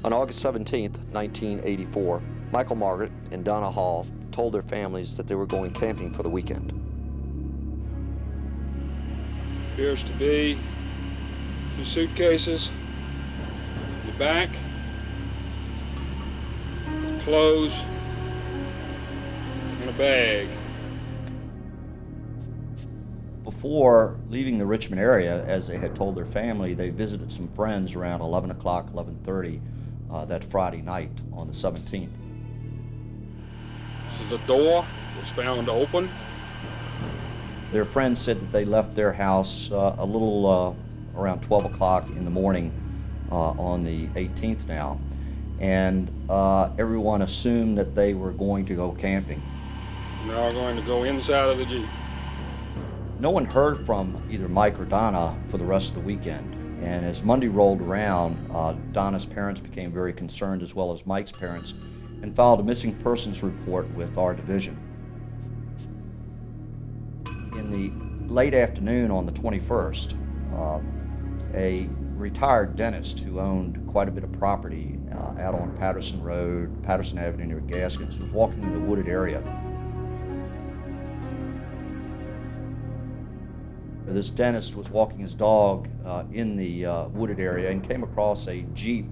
On August 17, 1984, Michael Margaret and Donna Hall told their families that they were going camping for the weekend. Appears to be 2 suitcases, the back, clothes, and a bag. Before leaving the Richmond area, as they had told their family, they visited some friends around 11 o'clock, 11:30 that Friday night on the 17th. This is a door was found open. Their friends said that they left their house a little around 12 o'clock in the morning on the 18th now, and everyone assumed that they were going to go camping. Now we're going to go inside of the Jeep. No one heard from either Mike or Donna for the rest of the weekend, and as Monday rolled around, Donna's parents became very concerned, as well as Mike's parents, and filed a missing persons report with our division. In the late afternoon on the 21st, a retired dentist who owned quite a bit of property out on Patterson Road, Patterson Avenue near Gaskins, was walking in the wooded area. This dentist was walking his dog in the wooded area and came across a Jeep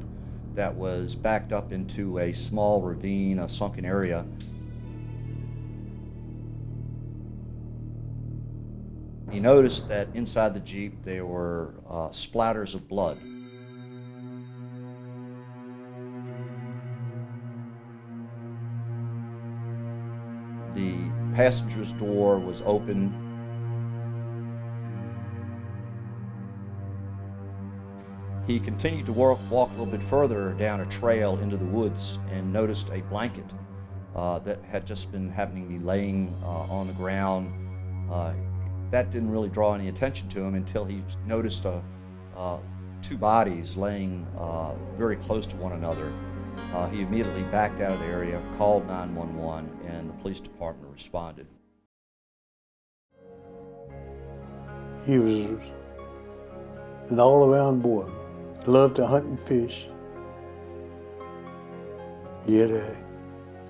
that was backed up into a small ravine, a sunken area. He noticed that inside the Jeep there were splatters of blood. The passenger's door was open. He continued to walk a little bit further down a trail into the woods and noticed a blanket that had just been happening to be laying on the ground. That didn't really draw any attention to him until he noticed 2 bodies laying very close to one another. He immediately backed out of the area, called 911, and the police department responded. He was an all-around boy. Loved to hunt and fish. He had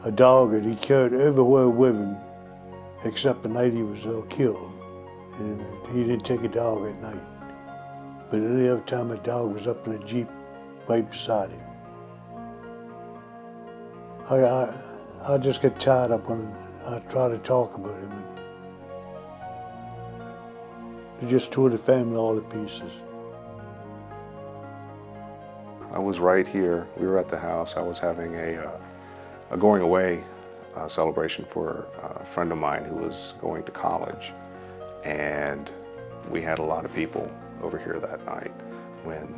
a dog that he carried everywhere with him, except the night he was killed. And he didn't take a dog at night. But any other time a dog was up in a Jeep right beside him. I just get tired up when I try to talk about him. It just tore the family all to pieces. I was right here. We were at the house. I was having a going away celebration for a friend of mine who was going to college. And we had a lot of people over here that night when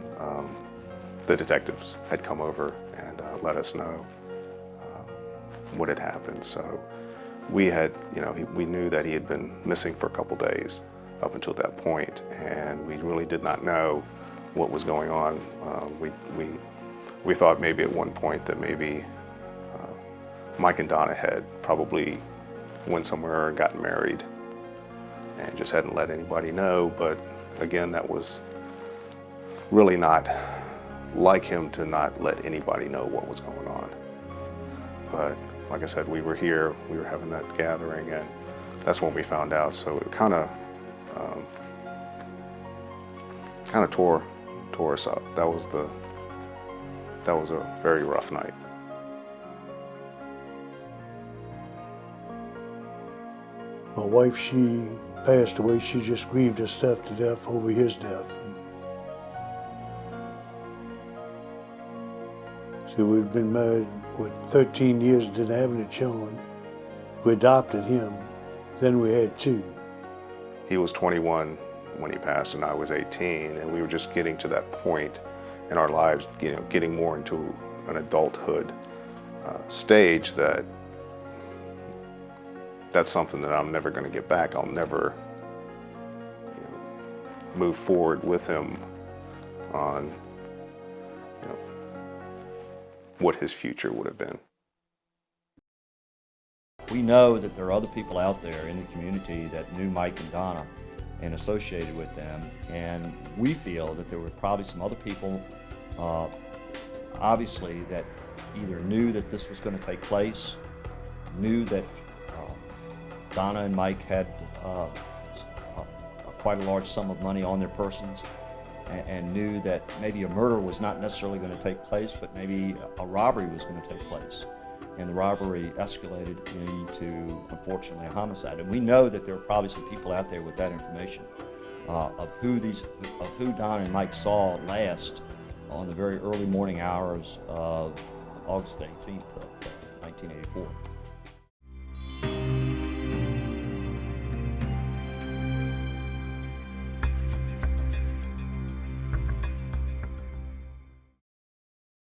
the detectives had come over and let us know what had happened. So we had, we knew that he had been missing for a couple days up until that point, and we really did not know what was going on. We thought maybe at one point that maybe Mike and Donna had probably went somewhere and gotten married and just hadn't let anybody know, but again, that was really not like him to not let anybody know what was going on. But like I said, we were here, we were having that gathering, and that's when we found out. So it kind of tore us up. That was a very rough night. My wife, she passed away. She just grieved herself to death over his death. So we've been married, 13 years, didn't have any children. We adopted him, then we had 2. He was 21 when he passed and I was 18, and we were just getting to that point in our lives, getting more into an adulthood stage that's something that I'm never going to get back. I'll never move forward with him on what his future would have been. We know that there are other people out there in the community that knew Mike and Donna and associated with them, and we feel that there were probably some other people obviously that either knew that this was going to take place, knew that Donna and Mike had quite a large sum of money on their persons, and knew that maybe a murder was not necessarily going to take place, but maybe a robbery was going to take place. And the robbery escalated into, unfortunately, a homicide. And we know that there are probably some people out there with that information of who Donna and Mike saw last on the very early morning hours of August 18th of 1984.